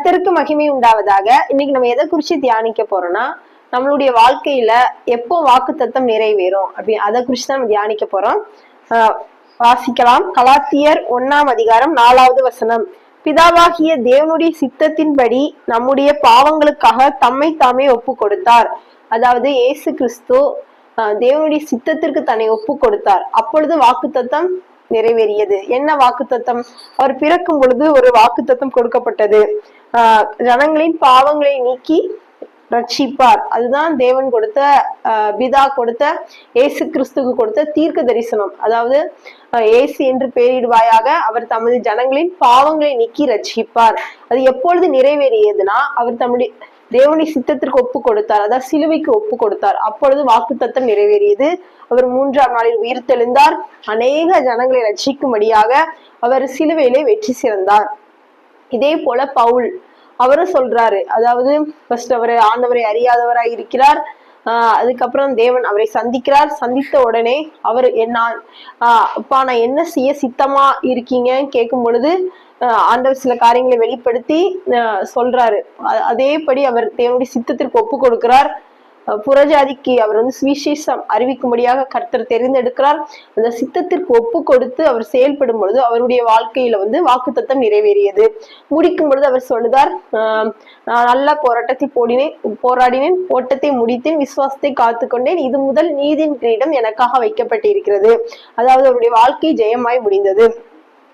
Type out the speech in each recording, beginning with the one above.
கர்த்தருக்கு மகிமை உண்டாவதாக. இன்னைக்கு நம்ம எதை குறிச்சு தியானிக்க போறோம்னா, நம்மளுடைய வாழ்க்கையில எப்போ வாக்குத்தத்தம் நிறைவேறும் அதை குறிச்சு தான் நம்ம தியானிக்க போறோம். வாசிக்கலாம். கலாத்தியர் 1ஆம் அதிகாரம் 4வது வசனம். பிதாவாகிய தேவனுடைய சித்தத்தின்படி நம்முடைய பாவங்களுக்காக தம்மை தாமே ஒப்பு கொடுத்தார். அதாவது இயேசு கிறிஸ்து தேவனுடைய சித்தத்திற்கு தன்னை ஒப்பு கொடுத்தார். அப்பொழுது வாக்குத்தத்தம் நிறைவேறியது. என்ன வாக்குத்தத்தம்? அவர் பிறக்கும் பொழுது ஒரு வாக்குத்தத்தம் கொடுக்கப்பட்டது. ஜனங்களின் பாவங்களை நீக்கி ரட்சிப்பார். அதுதான் தேவன் கொடுத்த பிதா கொடுத்த இயேசு கிறிஸ்துக்கு கொடுத்த தீர்க்க தரிசனம். அதாவது இயேசு என்று பெயரிடுவாயாக, அவர் தமது ஜனங்களின் பாவங்களை நீக்கி ரட்சிப்பார். அது எப்பொழுது நிறைவேறியதுன்னா, அவர் தம்முடைய தேவனுடைய சித்தத்திற்கு ஒப்பு கொடுத்தார், அதாவது சிலுவைக்கு ஒப்பு கொடுத்தார். அப்பொழுது வாக்குத்தத்தம் நிறைவேறியது. அவர் 3ஆம் நாளில் உயிர் தெழுந்தார். அநேக ஜனங்களை ரட்சிக்கும்படியாக அவர் சிலுவையிலே வெற்றி சிறந்தார். இதே போல பவுல் அவரும் சொல்றாரு, அதாவது ஃபர்ஸ்ட் அவர் ஆண்டவரை அறியாதவராய் இருக்கிறார். அதுக்கப்புறம் தேவன் அவரை சந்திக்கிறார். சந்தித்த உடனே அவர் அப்பா நான் என்ன செய்ய சித்தமா இருக்கீங்கன்னு கேட்கும் பொழுது ஆண்டவர் சில காரியங்களை வெளிப்படுத்தி சொல்றாரு. அதேபடி அவர் தேவனுடைய சித்தத்திற்கு ஒப்பு கொடுக்கிறார். புறஜாதிக்கு அவர் சுவிசேஷம் அறிவிக்கும்படியாக கர்த்தர் தெரிந்தெடுக்கிறார். அந்த சித்தத்திற்கு ஒப்பு கொடுத்து அவர் செயல்படும் பொழுது அவருடைய வாழ்க்கையில வாக்குத்தத்தம் நிறைவேறியது. முடிக்கும் பொழுது அவர் சொல்லுதார், நான் நல்ல போராடினேன், ஓட்டத்தை முடித்தேன், விசுவாசத்தை காத்துக்கொண்டேன், இது முதல் நீதியின் கிரீடம் எனக்காக வைக்கப்பட்டிருக்கிறது. அதாவது அவருடைய வாழ்க்கை ஜெயமாய் முடிந்தது.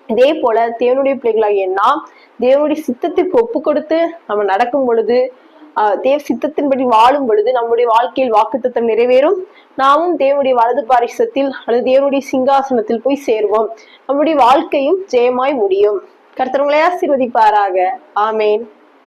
இதே போல தேவனுடைய பிள்ளைகளாகிய நாம் தேவனுடைய சித்தத்திற்கு ஒப்பு கொடுத்து நம்ம நடக்கும் பொழுது, தேவ சித்தத்தின்படி வாழும் பொழுது நம்முடைய வாழ்க்கையில் வாக்குத்தத்தம் நிறைவேறும். நாமும் தேவனுடைய வலது பாரிசத்தில் அல்லது தேவனுடைய சிங்காசனத்தில் போய் சேருவோம். நம்முடைய வாழ்க்கையும் ஜெயமாய் முடியும். கர்த்தர் உங்களை ஆசீர்வதிப்பாராக. ஆமேன்.